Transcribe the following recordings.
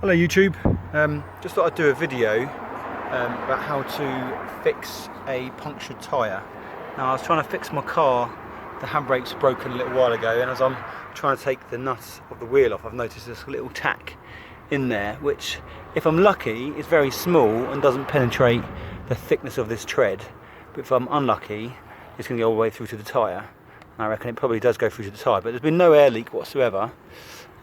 Hello YouTube, just thought I'd do a video about how to fix a punctured tyre. Now I was trying to fix my car, the handbrake's broken a little while ago, and as I'm trying to take the nut of the wheel off, I've noticed this little tack in there, which if I'm lucky is very small and doesn't penetrate the thickness of this tread, but if I'm unlucky it's going to go all the way through to the tyre. And I reckon it probably does go through to the tyre, but there's been no air leak whatsoever,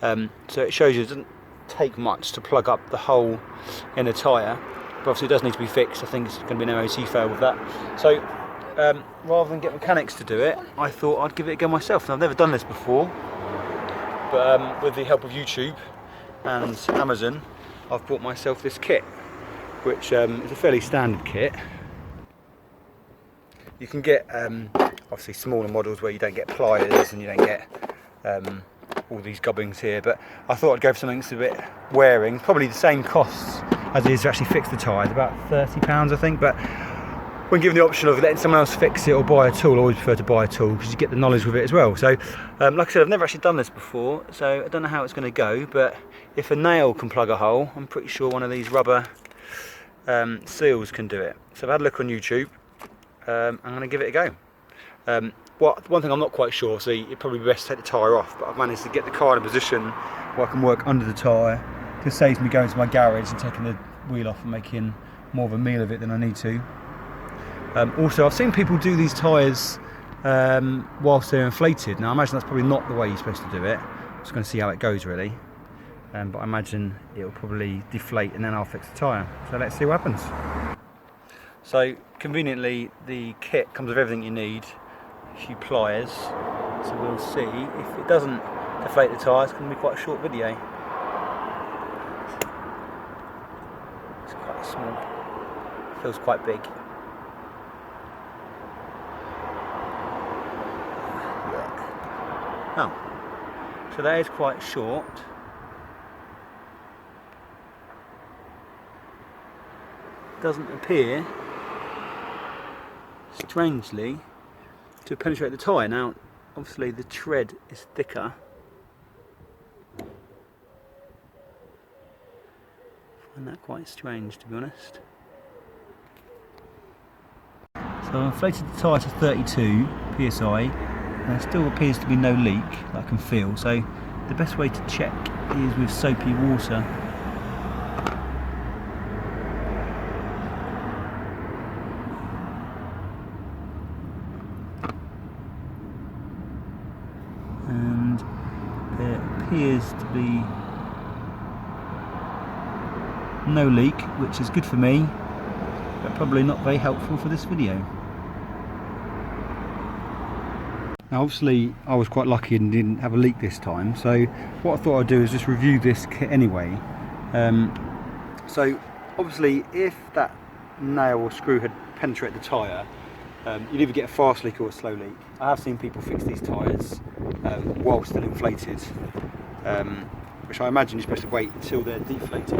so it shows you it doesn't take much to plug up the hole in the tyre, but obviously it does need to be fixed. I think it's going to be an MOT fail with that. So rather than get mechanics to do it, I thought I'd give it a go myself. And I've never done this before, but with the help of YouTube and Amazon, I've bought myself this kit, which is a fairly standard kit. You can get obviously smaller models where you don't get pliers and you don't get all these gubbins here, but I thought I'd go for something that's a bit wearing, probably the same costs as it is to actually fix the tyres, about £30 I think, but when given the option of letting someone else fix it or buy a tool, I always prefer to buy a tool because you get the knowledge with it as well. So like I said, I've never actually done this before, so I don't know how it's going to go, but if a nail can plug a hole, I'm pretty sure one of these rubber seals can do it. So I've had a look on YouTube. I'm going to give it a go. One thing I'm not quite sure, so it'd probably be best to take the tyre off, but I've managed to get the car in a position where I can work under the tyre. It saves me going to my garage and taking the wheel off and making more of a meal of it than I need to. Also, I've seen people do these tyres whilst they're inflated. Now I imagine that's probably not the way you're supposed to do it. I'm just going to see how it goes really. But I imagine it'll probably deflate and then I'll fix the tyre. So let's see what happens. So conveniently the kit comes with everything you need. A few pliers, so we'll see. If it doesn't deflate the tyre, it's going to be quite a short video. It's quite small, feels quite big. Yeah. Oh, so that is quite short. Doesn't appear, strangely, to penetrate the tyre. Now obviously the tread is thicker. I find that quite strange, to be honest. So I've inflated the tyre to 32 psi and there still appears to be no leak that I can feel, so the best way to check is with soapy water. And there appears to be no leak, which is good for me, but probably not very helpful for this video. Now obviously I was quite lucky and didn't have a leak this time, so what I thought I'd do is just review this kit anyway. So obviously if that nail or screw had penetrated the tyre, you'd either get a fast leak or a slow leak. I have seen people fix these tyres while still inflated, which I imagine you're supposed to wait until they're deflated,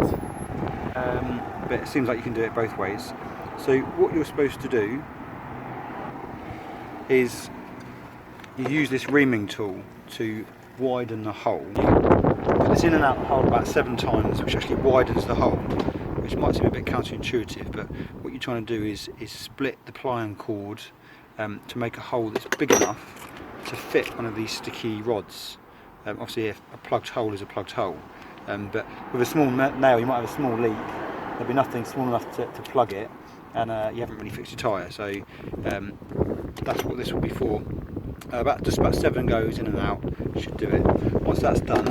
but it seems like you can do it both ways. So what you're supposed to do is you use this reaming tool to widen the hole. You put this in and out the hole about 7 times, which actually widens the hole, which might seem a bit counterintuitive, but what you're trying to do is split the ply cord to make a hole that's big enough to fit one of these sticky rods. Obviously if a plugged hole is a plugged hole, but with a small nail you might have a small leak, there'll be nothing small enough to plug it, and you haven't really fixed your tyre, so that's what this will be for. Just about 7 goes in and out should do it. Once that's done,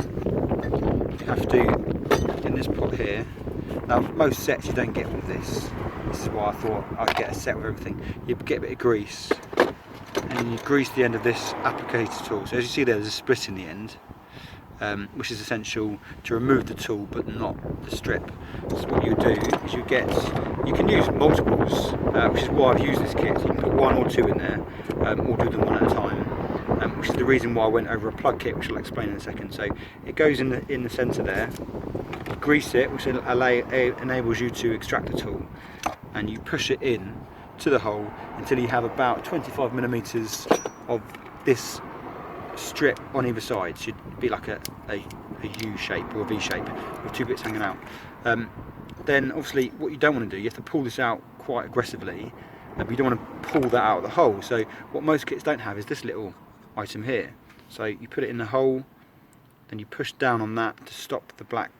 you have to, in this pot here, now most sets you don't get with this. This is why I thought I'd get a set with everything. You get a bit of grease and you grease the end of this applicator tool. So as you see there's a split in the end, which is essential to remove the tool but not the strip. So what you do is you can use multiples, which is why I've used this kit. So you can put 1 or 2 in there, or do them one at a time, which is the reason why I went over a plug kit, which I'll explain in a second. So it goes in the centre there, you grease it, which enables you to extract the tool, and you push it in to the hole until you have about 25mm of this strip on either side. Should be like a U shape or a V shape with two bits hanging out. Then obviously what you don't want to do, you have to pull this out quite aggressively, but you don't want to pull that out of the hole. So what most kits don't have is this little item here. So you put it in the hole, then you push down on that to stop the black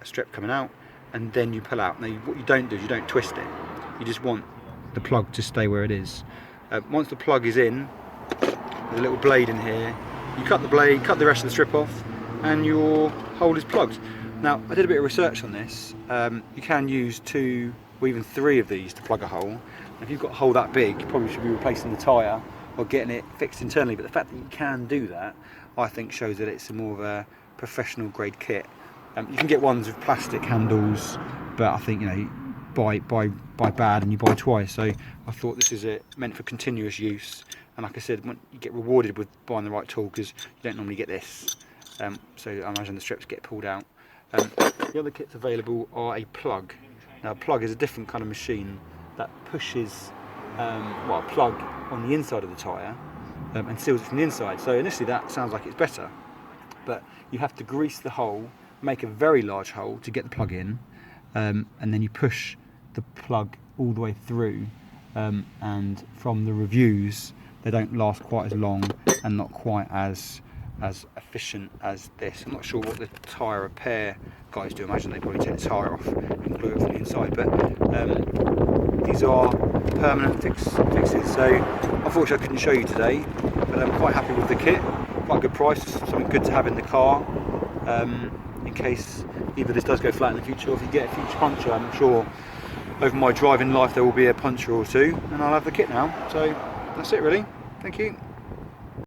strip coming out, and then you pull out. Now what you don't do is you don't twist it, you just want the plug to stay where it is. Once the plug is in, there's a little blade in here, you cut the blade, cut the rest of the strip off, and your hole is plugged. Now I did a bit of research on this. You can use 2 or even 3 of these to plug a hole. If you've got a hole that big, you probably should be replacing the tyre or getting it fixed internally, but the fact that you can do that, I think shows that it's more of a professional grade kit. You can get ones with plastic handles, but I think, you know, buy bad and you buy twice. So I thought this is meant for continuous use, and like I said, when you get rewarded with buying the right tool, because you don't normally get this. So I imagine the strips get pulled out. The other kits available are a plug. Now a plug is a different kind of machine that pushes a plug on the inside of the tyre and seals it from the inside. So initially that sounds like it's better, but you have to grease the hole, make a very large hole to get the plug in, and then you push the plug all the way through, and from the reviews they don't last quite as long and not quite as efficient as this. I'm not sure what the tyre repair guys do. I imagine they probably take the tyre off and glue it from the inside, but these are permanent fixes. So unfortunately I couldn't show you today, but I'm quite happy with the kit. Quite a good price, something good to have in the car, in case either this does go flat in the future, or if you get a future puncture. I'm sure over my driving life there will be a puncture or two, and I'll have the kit now. So that's it really. Thank you.